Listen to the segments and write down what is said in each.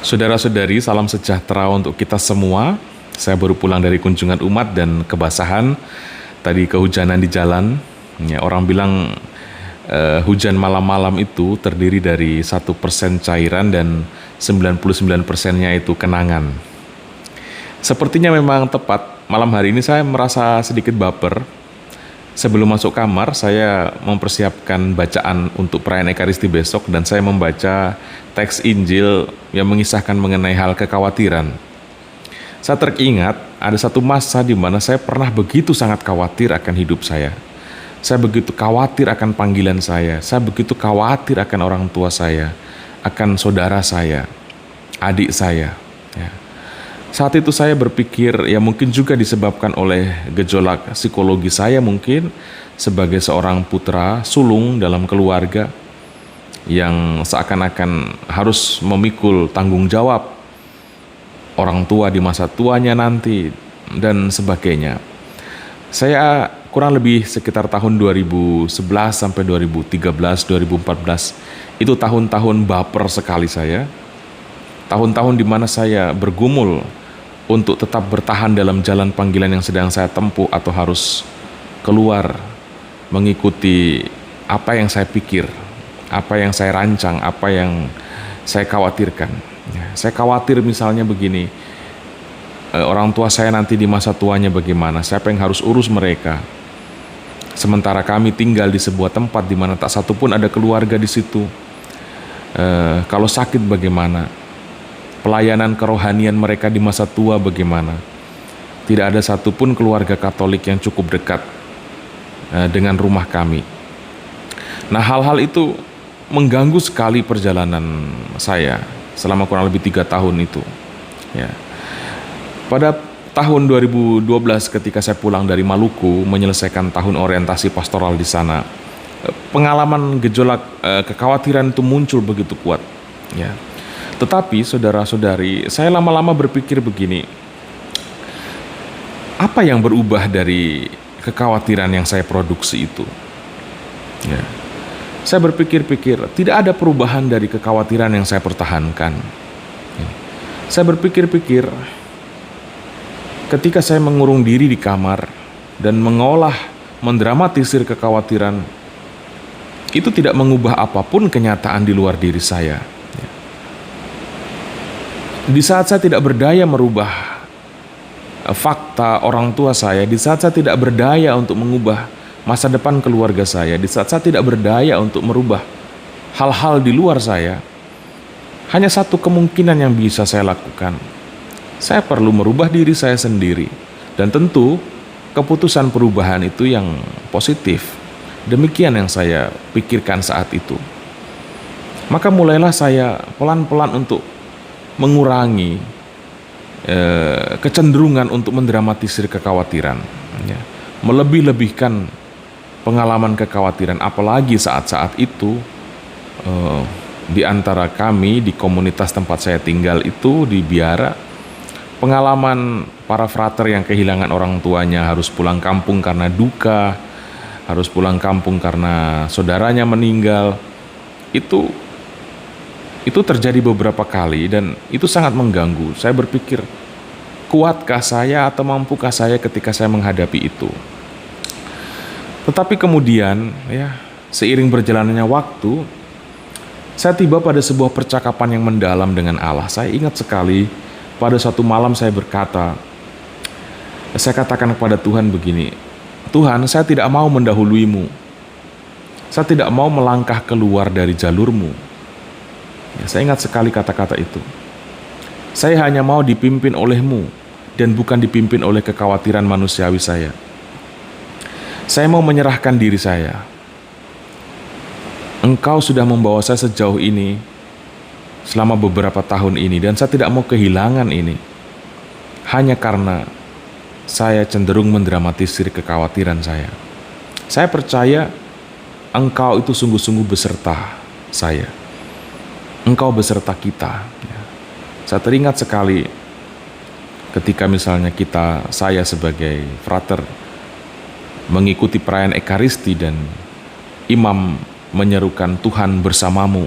Saudara-saudari, salam sejahtera untuk kita semua. Saya baru pulang dari kunjungan umat dan kebasahan. Tadi kehujanan di jalan. Ya, orang bilang hujan malam-malam itu terdiri dari 1% cairan dan 99%-nya itu kenangan. Sepertinya memang tepat. Malam hari ini saya merasa sedikit baper. Sebelum masuk kamar, saya mempersiapkan bacaan untuk perayaan Ekaristi besok dan saya membaca teks Injil yang mengisahkan mengenai hal kekhawatiran. Saya teringat ada satu masa di mana saya pernah begitu sangat khawatir akan hidup saya. Saya begitu khawatir akan panggilan saya begitu khawatir akan orang tua saya, akan saudara saya, adik saya. Ya. Saat itu saya berpikir ya mungkin juga disebabkan oleh gejolak psikologi saya mungkin sebagai seorang putra sulung dalam keluarga yang seakan-akan harus memikul tanggung jawab orang tua di masa tuanya nanti dan sebagainya. Saya kurang lebih sekitar tahun 2011 sampai 2013, 2014 itu tahun-tahun baper sekali saya. Tahun-tahun di mana saya bergumul untuk tetap bertahan dalam jalan panggilan yang sedang saya tempuh atau harus keluar mengikuti apa yang saya pikir, apa yang saya rancang, apa yang saya khawatirkan. Saya khawatir misalnya begini, orang tua saya nanti di masa tuanya bagaimana, siapa yang harus urus mereka. Sementara kami tinggal di sebuah tempat di mana tak satu pun ada keluarga di situ. Kalau sakit bagaimana? Pelayanan kerohanian mereka di masa tua bagaimana? Tidak ada satupun keluarga Katolik yang cukup dekat dengan rumah kami. Nah, hal-hal itu mengganggu sekali perjalanan saya selama kurang lebih 3 tahun itu. Ya. Pada tahun 2012 ketika saya pulang dari Maluku menyelesaikan tahun orientasi pastoral di sana, pengalaman gejolak kekhawatiran itu muncul begitu kuat. Ya. Tetapi saudara-saudari, saya lama-lama berpikir begini, apa yang berubah dari kekhawatiran yang saya produksi itu? Ya. Saya berpikir-pikir, tidak ada perubahan dari kekhawatiran yang saya pertahankan. Ya. Saya berpikir-pikir, ketika saya mengurung diri di kamar dan mendramatisir kekhawatiran, itu tidak mengubah apapun kenyataan di luar diri saya. Di saat saya tidak berdaya merubah fakta orang tua saya, di saat saya tidak berdaya untuk mengubah masa depan keluarga saya, di saat saya tidak berdaya untuk merubah hal-hal di luar saya, hanya satu kemungkinan yang bisa saya lakukan. Saya perlu merubah diri saya sendiri. Dan tentu keputusan perubahan itu yang positif. Demikian yang saya pikirkan saat itu. Maka mulailah saya pelan-pelan untuk mengurangi kecenderungan untuk mendramatisir kekhawatiran, ya. Melebih-lebihkan pengalaman kekhawatiran, apalagi saat-saat itu di antara kami di komunitas tempat saya tinggal itu di Biara, pengalaman para frater yang kehilangan orang tuanya harus pulang kampung karena duka, harus pulang kampung karena saudaranya meninggal, itu terjadi beberapa kali dan itu sangat mengganggu. Saya berpikir, kuatkah saya atau mampukah saya ketika saya menghadapi itu? Tetapi kemudian, ya, seiring berjalannya waktu, saya tiba pada sebuah percakapan yang mendalam dengan Allah. Saya ingat sekali pada suatu malam saya berkata, saya katakan kepada Tuhan begini, Tuhan, saya tidak mau mendahuluimu. Saya tidak mau melangkah keluar dari jalurmu. Ya, saya ingat sekali kata-kata itu. Saya hanya mau dipimpin olehmu dan bukan dipimpin oleh kekhawatiran manusiawi saya. Saya mau menyerahkan diri saya. Engkau sudah membawa saya sejauh ini selama beberapa tahun ini dan saya tidak mau kehilangan ini hanya karena saya cenderung mendramatisir kekhawatiran saya. Saya percaya Engkau itu sungguh-sungguh beserta saya. Engkau beserta kita. Saya teringat sekali ketika misalnya saya sebagai frater mengikuti perayaan Ekaristi dan imam menyerukan Tuhan bersamamu.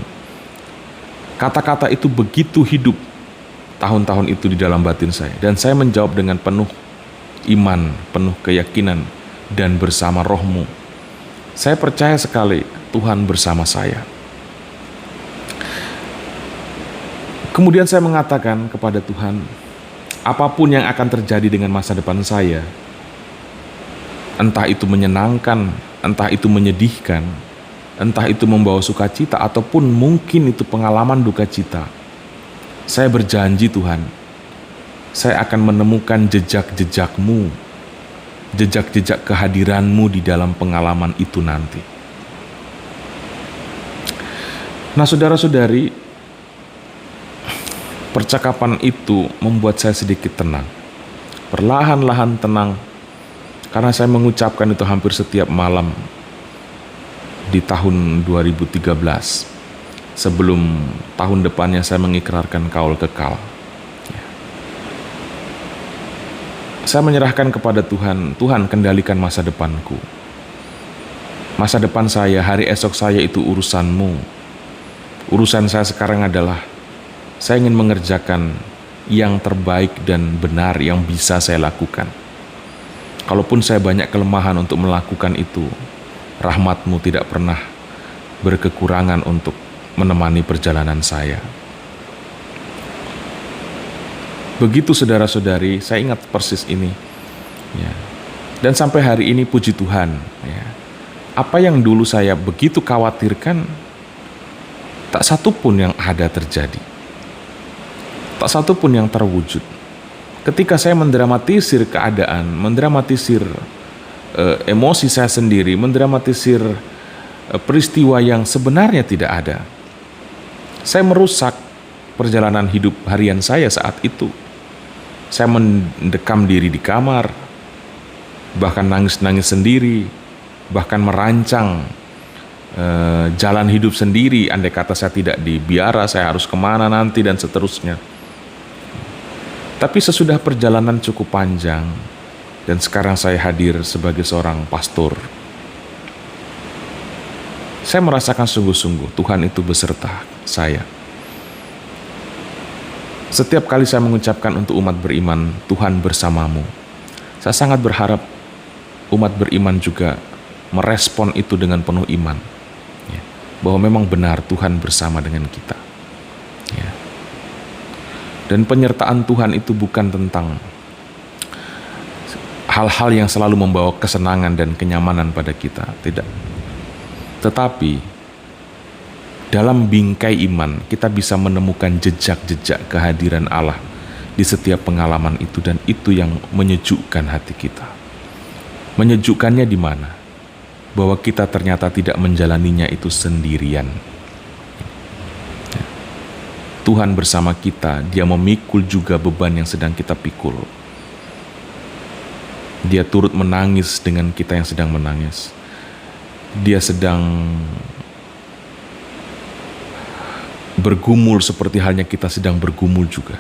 Kata-kata itu begitu hidup tahun-tahun itu di dalam batin saya. Dan saya menjawab dengan penuh iman, penuh keyakinan, dan bersama roh-Mu. Saya percaya sekali Tuhan bersama saya. Kemudian saya mengatakan kepada Tuhan, apapun yang akan terjadi dengan masa depan saya, entah itu menyenangkan, entah itu menyedihkan, entah itu membawa sukacita, ataupun mungkin itu pengalaman duka cita, saya berjanji Tuhan, saya akan menemukan jejak-jejak-Mu, jejak-jejak kehadiran-Mu di dalam pengalaman itu nanti. Nah, saudara-saudari, percakapan itu membuat saya sedikit tenang. Perlahan-lahan tenang, karena saya mengucapkan itu hampir setiap malam di tahun 2013. Sebelum tahun depannya saya mengikrarkan kaul kekal. Saya menyerahkan kepada Tuhan, Tuhan kendalikan masa depanku. Masa depan saya, hari esok saya itu urusan-Mu. Urusan saya sekarang adalah saya ingin mengerjakan yang terbaik dan benar yang bisa saya lakukan. Kalaupun saya banyak kelemahan untuk melakukan itu, rahmat-Mu tidak pernah berkekurangan untuk menemani perjalanan saya. Begitu saudara-saudari, saya ingat persis ini. Ya. Dan sampai hari ini puji Tuhan, ya, apa yang dulu saya begitu khawatirkan, tak satu pun yang ada terjadi. Tak satu pun yang terwujud. Ketika saya mendramatisir keadaan, mendramatisir emosi saya sendiri, mendramatisir peristiwa yang sebenarnya tidak ada, saya merusak perjalanan hidup harian saya saat itu. Saya mendekam diri di kamar, bahkan nangis-nangis sendiri, bahkan merancang jalan hidup sendiri. Andai kata saya tidak di biara, saya harus kemana nanti dan seterusnya. Tapi sesudah perjalanan cukup panjang, dan sekarang saya hadir sebagai seorang pastor, saya merasakan sungguh-sungguh Tuhan itu beserta saya. Setiap kali saya mengucapkan untuk umat beriman, Tuhan bersamamu, saya sangat berharap umat beriman juga merespon itu dengan penuh iman, ya, bahwa memang benar Tuhan bersama dengan kita. Ya. Dan penyertaan Tuhan itu bukan tentang hal-hal yang selalu membawa kesenangan dan kenyamanan pada kita, tidak. Tetapi dalam bingkai iman kita bisa menemukan jejak-jejak kehadiran Allah di setiap pengalaman itu, dan itu yang menyejukkan hati kita. Menyejukkannya di mana? Bahwa kita ternyata tidak menjalaninya itu sendirian. Tuhan bersama kita, Dia memikul juga beban yang sedang kita pikul. Dia turut menangis dengan kita yang sedang menangis. Dia sedang bergumul seperti halnya kita sedang bergumul juga.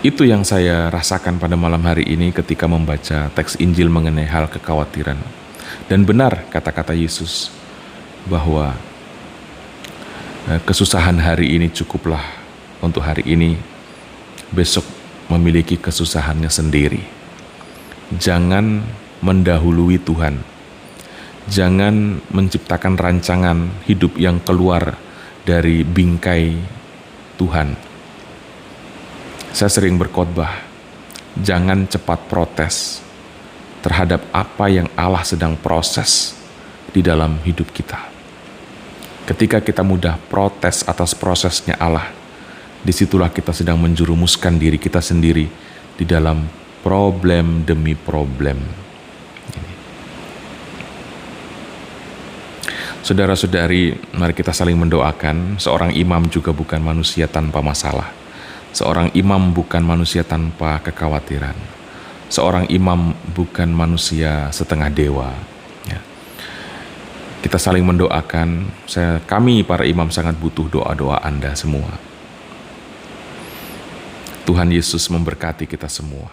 Itu yang saya rasakan pada malam hari ini ketika membaca teks Injil mengenai hal kekhawatiran. Dan benar kata-kata Yesus bahwa kesusahan hari ini cukuplah untuk hari ini, besok memiliki kesusahannya sendiri. Jangan mendahului Tuhan. Jangan menciptakan rancangan hidup yang keluar dari bingkai Tuhan. Saya sering berkhotbah, jangan cepat protes terhadap apa yang Allah sedang proses di dalam hidup kita. Ketika kita mudah protes atas prosesnya Allah, disitulah kita sedang menjerumuskan diri kita sendiri di dalam problem demi problem. Saudara-saudari, mari kita saling mendoakan. Seorang imam juga bukan manusia tanpa masalah. Seorang imam bukan manusia tanpa kekhawatiran. Seorang imam bukan manusia setengah dewa. Ya. Kita saling mendoakan. Kami para imam sangat butuh doa-doa Anda semua. Tuhan Yesus memberkati kita semua.